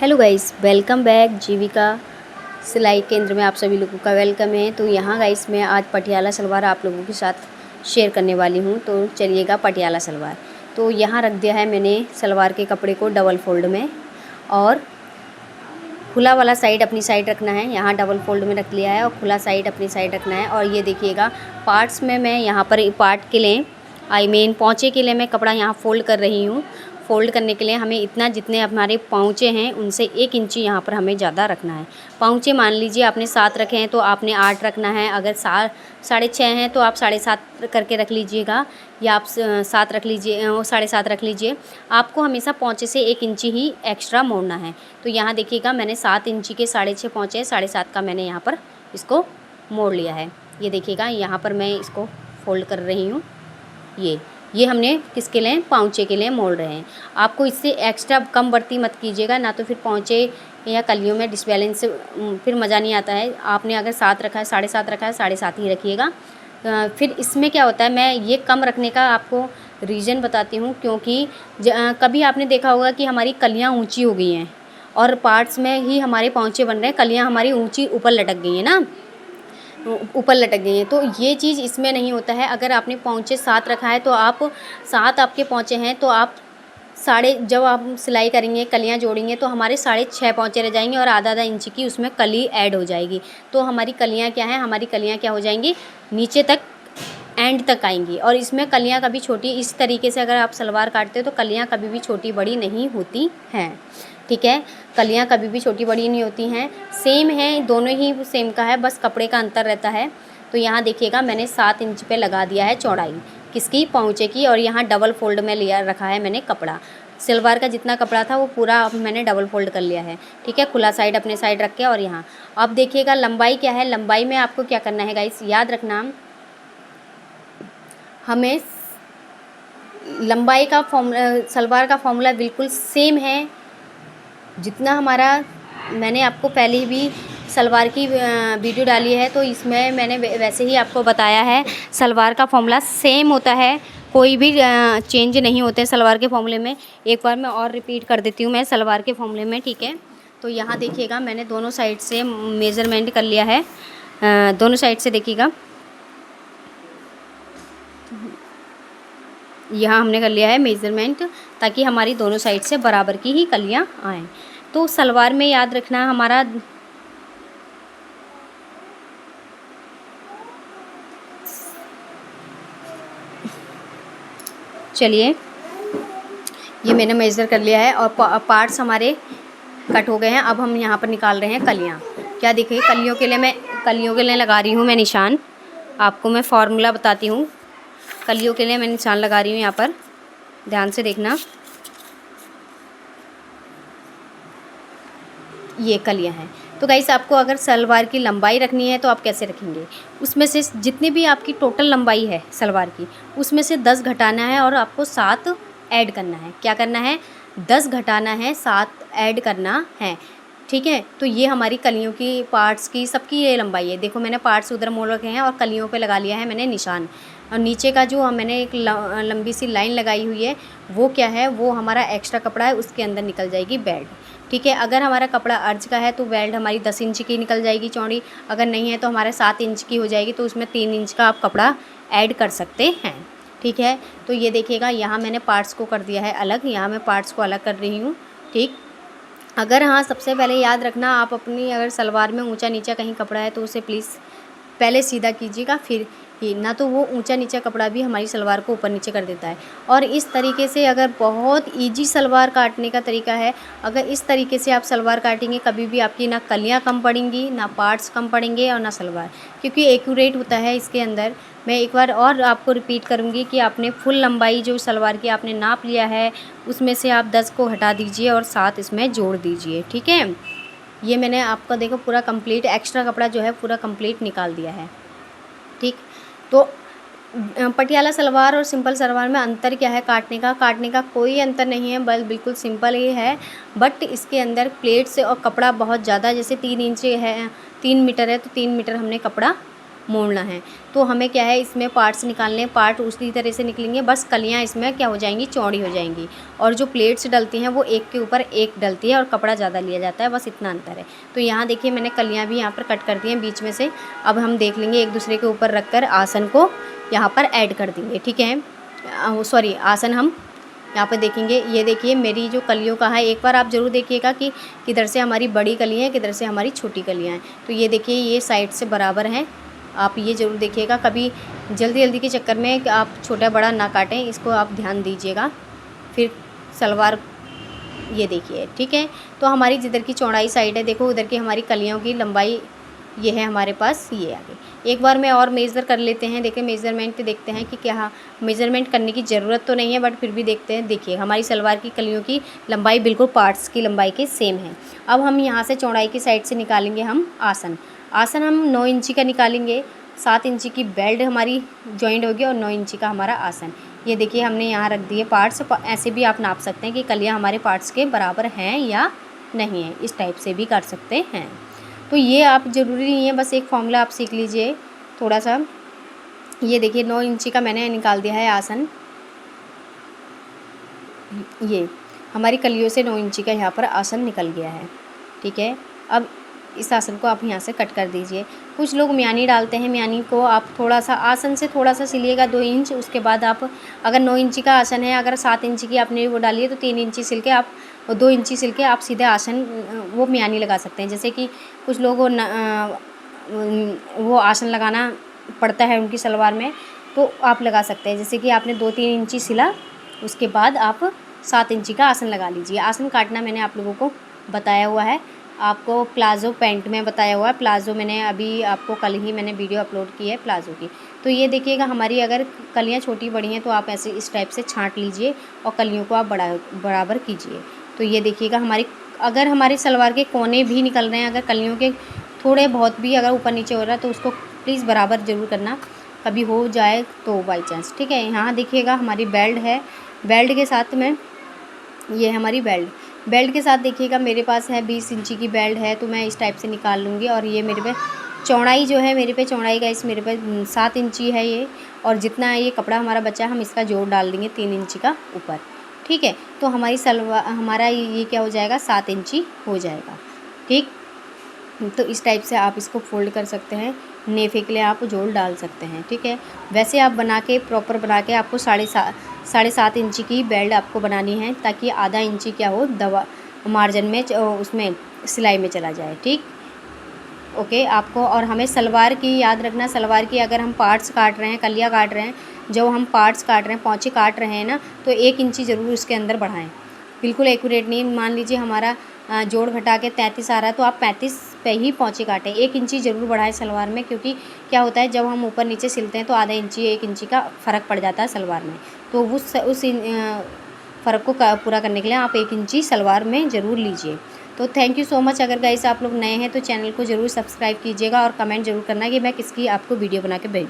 Hello guys, welcome back. Jeevika सिलाई केंद्र में आप सभी लोगों का वेलकम है। तो यहाँ गाइस मैं आज पटियाला सलवार आप लोगों के साथ शेयर करने वाली हूँ। तो चलिएगा पटियाला सलवार। तो यहाँ रख दिया है मैंने सलवार के कपड़े को डबल फोल्ड में, और खुला वाला साइड अपनी साइड रखना है। यहाँ डबल फोल्ड में रख लिया है और खुला साइड अपनी साइड रखना है। और ये देखिएगा पार्ट्स में मैं यहाँ पर पार्ट के लिए पौंचे के लिए मैं कपड़ा यहाँ फ़ोल्ड कर रही हूँ। फ़ोल्ड करने के लिए हमें इतना, जितने हमारे पौंचे हैं उनसे 1 इंची यहाँ पर हमें ज़्यादा रखना है। पौंचे मान लीजिए आपने 7 रखे हैं तो आपने 8 रखना है। अगर 6.5 हैं तो आप 7.5 करके रख लीजिएगा, या आप 7 रख लीजिए, 7.5 रख लीजिए। आपको हमेशा पौंचे से 1 इंची ही एक्स्ट्रा मोड़ना है। तो यहाँ देखिएगा मैंने 7 इंची के 6.5 पौंचे, 7.5 का मैंने यहाँ पर इसको मोड़ लिया है। ये देखिएगा यहाँ पर मैं इसको फ़ोल्ड कर रही हूँ। ये हमने किसके लिए, पौंचे के लिए मोड़ रहे हैं। आपको इससे एक्स्ट्रा कम बढ़ती मत कीजिएगा, ना तो फिर पौंचे या कलियों में डिसबैलेंस फिर मज़ा नहीं आता है। आपने अगर 7 रखा है, 7.5 रखा है, 7.5 ही रखिएगा। फिर इसमें क्या होता है, मैं ये कम रखने का आपको रीज़न बताती हूँ। क्योंकि कभी आपने देखा होगा कि हमारी कलियाँ ऊँची हो गई हैं और पार्ट्स में ही हमारे पौंचे बन रहे हैं, कलियाँ हमारी ऊँची ऊपर लटक गई हैं ना, ऊपर लटक गई हैं। तो ये चीज़ इसमें नहीं होता है। अगर आपने पौंचे 7 रखा है तो आप 7 आपके पौंचे हैं तो आप जब आप सिलाई करेंगे, कलियाँ जोड़ेंगे तो हमारे 6.5 पौंचे रह जाएंगे और आधा इंच की उसमें कली ऐड हो जाएगी। तो हमारी कलियाँ क्या हैं, हमारी कलियाँ क्या हो जाएंगी, नीचे तक एंड तक आएंगी। और इसमें कलियाँ कभी छोटी, इस तरीके से अगर आप सलवार काटते हो तो कलियाँ कभी भी छोटी बड़ी नहीं होती हैं। ठीक है, कलियाँ कभी भी छोटी बड़ी नहीं होती हैं, सेम है, दोनों ही सेम का है, बस कपड़े का अंतर रहता है। तो यहाँ देखिएगा मैंने 7 इंच पे लगा दिया है चौड़ाई किसकी, पौंचे की। और यहाँ डबल फोल्ड में लिया रखा है मैंने कपड़ा। सलवार का जितना कपड़ा था वो पूरा मैंने डबल फोल्ड कर लिया है। ठीक है, खुला साइड अपने साइड रख के। और यहाँ अब देखिएगा लंबाई क्या है। लंबाई में आपको क्या करना है गाइस, याद रखना, हमें लंबाई का सलवार का फॉर्मूला बिल्कुल सेम है जितना हमारा, मैंने आपको पहले भी सलवार की वीडियो डाली है तो इसमें मैंने वैसे ही आपको बताया है। सलवार का फॉर्मूला सेम होता है, कोई भी चेंज नहीं होते सलवार के फॉर्मूले में। एक बार मैं और रिपीट कर देती हूँ मैं सलवार के फॉर्मूले में। ठीक है, तो यहाँ देखिएगा मैंने दोनों साइड से मेज़रमेंट कर लिया है। दोनों साइड से देखिएगा, यहाँ हमने कर लिया है मेज़रमेंट, ताकि हमारी दोनों साइड से बराबर की ही कलियाँ आएँ। तो सलवार में याद रखना हमारा, चलिए ये मैंने मेज़र कर लिया है और पार्ट्स हमारे कट हो गए हैं। अब हम यहाँ पर निकाल रहे हैं कलियाँ। क्या देखिए, कलियों के लिए लगा रही हूँ मैं निशान। आपको मैं फार्मूला बताती हूँ। कलियों के लिए मैं निशान लगा रही हूँ यहाँ पर, ध्यान से देखना। ये कलियाँ हैं। तो गाइस आपको अगर सलवार की लंबाई रखनी है तो आप कैसे रखेंगे, उसमें से जितनी भी आपकी टोटल लंबाई है सलवार की, उसमें से 10 घटाना है और आपको 7 ऐड करना है। क्या करना है, 10 घटाना है, 7 ऐड करना है। ठीक है, तो ये हमारी कलियों की, पार्ट्स की, सबकी ये लंबाई है। देखो मैंने पार्ट्स उधर मोड़ रखे हैं और कलियों पे लगा लिया है मैंने निशान। और नीचे का जो मैंने एक लंबी सी लाइन लगाई हुई है वो क्या है, वो हमारा एक्स्ट्रा कपड़ा है, उसके अंदर निकल जाएगी बेल्ट। ठीक है, अगर हमारा कपड़ा अर्ज का है तो बेल्ट हमारी 10 इंच की निकल जाएगी चौड़ी। अगर नहीं है तो हमारे 7 इंच की हो जाएगी, तो उसमें 3 इंच का आप कपड़ा ऐड कर सकते हैं। ठीक है, तो ये देखिएगा यहाँ मैंने पार्ट्स को कर दिया है अलग, यहाँ मैं पार्ट्स को अलग कर रही हूँ। ठीक, अगर हाँ, सबसे पहले याद रखना, आप अपनी अगर सलवार में ऊंचा नीचा कहीं कपड़ा है तो उसे प्लीज़ पहले सीधा कीजिएगा, फिर ही, ना तो वो ऊंचा नीचा कपड़ा भी हमारी सलवार को ऊपर नीचे कर देता है। और इस तरीके से अगर बहुत इजी सलवार काटने का तरीका है, अगर इस तरीके से आप सलवार काटेंगे कभी भी आपकी ना कलियाँ कम पड़ेंगी, ना पार्ट्स कम पड़ेंगे, और ना सलवार, क्योंकि एक्यूरेट होता है इसके अंदर। मैं एक बार और आपको रिपीट करूँगी कि आपने फुल लंबाई जो सलवार की आपने नाप लिया है, उसमें से आप 10 को हटा दीजिए और 7 इसमें जोड़ दीजिए। ठीक है, ये मैंने आपका देखो पूरा कंप्लीट एक्स्ट्रा कपड़ा जो है पूरा कंप्लीट निकाल दिया है। ठीक, तो पटियाला सलवार और सिंपल सलवार में अंतर क्या है, काटने का कोई अंतर नहीं है, बस बिल्कुल सिंपल ही है। बट इसके अंदर प्लेट से और कपड़ा बहुत ज़्यादा, जैसे 3 इंच है, 3 मीटर है तो 3 मीटर हमने कपड़ा मोड़ना है। तो हमें क्या है इसमें पार्ट्स निकालने, पार्ट उसी तरह से निकलेंगे, बस कलियाँ इसमें क्या हो जाएंगी, चौड़ी हो जाएंगी। और जो प्लेट्स डलती हैं वो एक के ऊपर एक डलती है और कपड़ा ज़्यादा लिया जाता है, बस इतना अंतर है। तो यहाँ देखिए मैंने कलियाँ भी यहाँ पर कट कर दी हैं बीच में से। अब हम देख लेंगे एक दूसरे के ऊपर रख कर आसन को यहाँ पर ऐड कर देंगे, ठीक है। सॉरी, आसन हम यहाँ पे देखेंगे। ये देखिए मेरी जो कलियों का है, एक बार आप ज़रूर देखिएगा कि किधर से हमारी बड़ी कलियाँ हैं, किधर से हमारी छोटी कलियाँ हैं। तो ये देखिए ये साइड से बराबर हैं, आप ये ज़रूर देखिएगा। कभी जल्दी जल्दी के चक्कर में आप छोटा बड़ा ना काटें, इसको आप ध्यान दीजिएगा। फिर सलवार ये देखिए, ठीक है। तो हमारी जिधर की चौड़ाई साइड है, देखो उधर की हमारी कलियों की लंबाई ये है हमारे पास, ये आगे। एक बार में और मेज़र कर लेते हैं, देखिए मेज़रमेंट देखते हैं कि क्या मेज़रमेंट करने की ज़रूरत तो नहीं है, बट फिर भी देखते हैं। देखिए हमारी सलवार की कलियों की लंबाई बिल्कुल पार्ट्स की लंबाई के सेम है। अब हम यहाँ से चौड़ाई की साइड से निकालेंगे हम आसन। आसन हम 9 इंची का निकालेंगे, 7 इंची की बेल्ट हमारी जॉइंट होगी और 9 इंची का हमारा आसन। ये देखिए हमने यहाँ रख दिए पार्ट्स। ऐसे भी आप नाप सकते हैं कि कलियाँ हमारे पार्ट्स के बराबर हैं या नहीं है, इस टाइप से भी कर सकते हैं। तो ये आप ज़रूरी नहीं है, बस एक फॉर्मूला आप सीख लीजिए थोड़ा सा। ये देखिए 9 इंची का मैंने निकाल दिया है आसन। ये हमारी कलियों से 9 इंची का यहाँ पर आसन निकल गया है, ठीक है। अब इस आसन को आप यहाँ से कट कर दीजिए। कुछ लोग म्यानी डालते हैं, म्यानी को आप थोड़ा सा आसन से थोड़ा सा सिलिएगा 2 इंच। उसके बाद आप अगर 9 इंची का आसन है, अगर 7 इंची की आपने वो डाली है तो 3 इंची सिल के आप 2 इंची सिल के आप सीधे आसन वो म्यानी लगा सकते हैं। जैसे कि कुछ लोग वो आसन लगाना पड़ता है उनकी सलवार में, तो आप लगा सकते हैं। जैसे कि आपने 2-3 इंची सिला, उसके बाद आप 7 इंची का आसन लगा लीजिए। आसन काटना मैंने आप लोगों को बताया हुआ है, आपको प्लाज़ो पैंट में बताया हुआ है। प्लाज़ो मैंने अभी आपको कल ही मैंने वीडियो अपलोड की है प्लाज़ो की। तो ये देखिएगा हमारी अगर कलियाँ छोटी बड़ी हैं तो आप ऐसे इस टाइप से छाँट लीजिए और कलियों को आप बराबर कीजिए। तो ये देखिएगा हमारी अगर हमारी सलवार के कोने भी निकल रहे हैं, अगर कलियों के थोड़े बहुत भी अगर ऊपर नीचे हो रहा है, तो उसको प्लीज़ बराबर ज़रूर करना, कभी हो जाए तो बाई चांस, ठीक है। यहाँ देखिएगा हमारी बेल्ट है, बेल्ट के साथ में ये हमारी बेल्ट के साथ देखिएगा मेरे पास है 20 इंची की बेल्ट है, तो मैं इस टाइप से निकाल लूँगी। और ये मेरे पे चौड़ाई जो है, मेरे पे चौड़ाई का इस मेरे पे 7 इंची है ये, और जितना ये कपड़ा हमारा बचा हम इसका जोड़ डाल देंगे 3 इंची का ऊपर, ठीक है। तो हमारी सलवार हमारा ये क्या हो जाएगा, 7 इंची हो जाएगा, ठीक। तो इस टाइप से आप इसको फोल्ड कर सकते हैं, नेफे के लिए आप जोड़ डाल सकते हैं, ठीक है। वैसे आप बना के प्रॉपर बना के आपको 7.5 इंची की बेल्ट आपको बनानी है, ताकि आधा इंची क्या हो दवा मार्जिन में उसमें सिलाई में चला जाए, ठीक। ओके आपको। और हमें सलवार की याद रखना, सलवार की अगर हम पार्ट्स काट रहे हैं, कलियाँ काट रहे हैं, जो हम पार्ट्स काट रहे हैं, पौंचे काट रहे हैं ना, तो 1 इंची ज़रूर उसके अंदर बढ़ाएं। बिल्कुल एक्यूरेट नहीं, मान लीजिए हमारा जोड़ घटा के 33 आ रहा है, तो आप 35 पे ही पौंचे काटें। 1 इंची ज़रूर बढ़ाएं सलवार में, क्योंकि क्या होता है जब हम ऊपर नीचे सिलते हैं तो आधा इंची 1 इंची का फ़र्क पड़ जाता है सलवार में। तो उस फ़र्क को पूरा करने के लिए आप 1 इंची सलवार में ज़रूर लीजिए। तो थैंक यू सो मच। अगर गाइस आप लोग नए हैं तो चैनल को ज़रूर सब्सक्राइब कीजिएगा और कमेंट ज़रूर करना कि मैं किसकी आपको वीडियो बना के भेजूँ।